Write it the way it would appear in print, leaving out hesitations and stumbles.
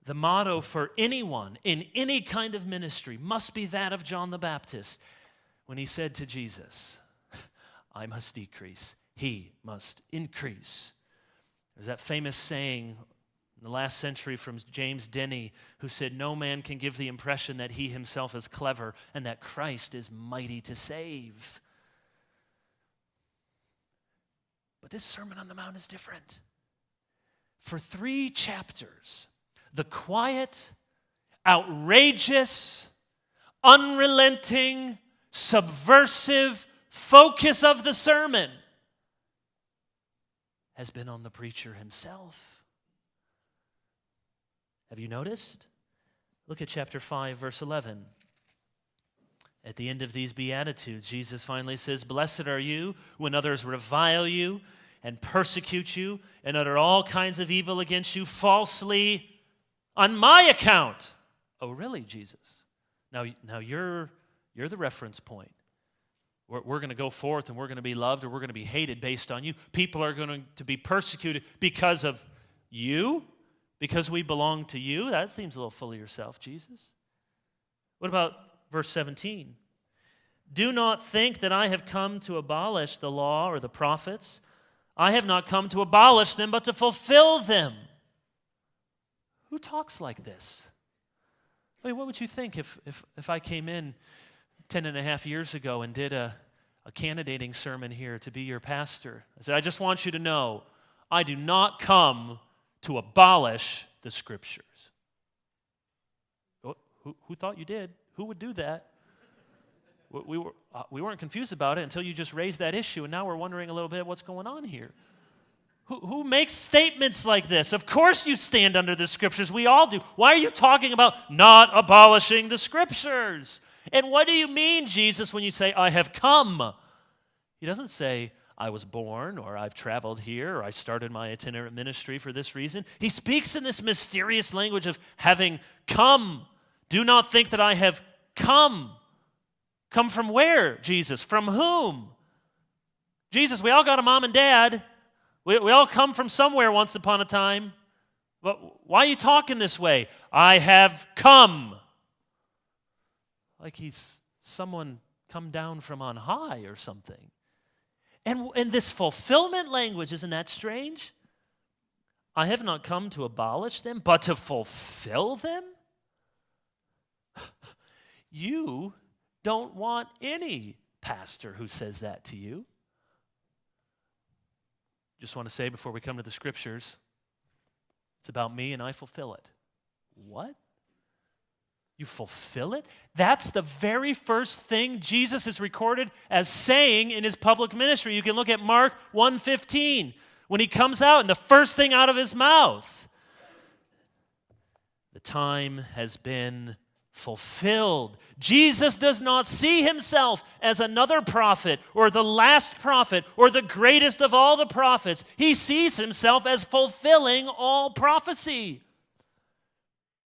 The motto for anyone in any kind of ministry must be that of John the Baptist when he said to Jesus, I must decrease, he must increase. There's that famous saying in the last century from James Denny, who said, no man can give the impression that he himself is clever and that Christ is mighty to save. But this Sermon on the Mount is different. For 3 chapters, the quiet, outrageous, unrelenting, subversive focus of the sermon has been on the preacher himself. Have you noticed? Look at chapter 5, verse 11. At the end of these Beatitudes, Jesus finally says, blessed are you when others revile you and persecute you and utter all kinds of evil against you falsely on my account. Oh, really, Jesus? Now you're the reference point. We're going to go forth and we're going to be loved or we're going to be hated based on you. People are going to be persecuted because of you, because we belong to you. That seems a little full of yourself, Jesus. What about verse 17? Do not think that I have come to abolish the law or the prophets. I have not come to abolish them, but to fulfill them. Who talks like this? I mean, what would you think if I came in 10.5 years ago and did a candidating sermon here to be your pastor? I said, I just want you to know, I do not come to abolish the Scriptures. Who thought you did? Who would do that? We weren't confused about it until you just raised that issue, and now we're wondering a little bit what's going on here. Who makes statements like this? Of course you stand under the Scriptures. We all do. Why are you talking about not abolishing the Scriptures? And what do you mean, Jesus, when you say, I have come? He doesn't say, I was born, or I've traveled here, or I started my itinerant ministry for this reason. He speaks in this mysterious language of having come. Do not think that I have come. Come from where, Jesus? From whom? Jesus, we all got a mom and dad. We all come from somewhere once upon a time. But why are you talking this way? I have come. Like he's someone come down from on high or something. And this fulfillment language, isn't that strange? I have not come to abolish them, but to fulfill them? You don't want any pastor who says that to you. Just want to say before we come to the Scriptures, it's about me and I fulfill it. What? You fulfill it? That's the very first thing Jesus is recorded as saying in his public ministry. You can look at Mark 1:15 when he comes out and the first thing out of his mouth. The time has been fulfilled. Jesus does not see himself as another prophet or the last prophet or the greatest of all the prophets. He sees himself as fulfilling all prophecy.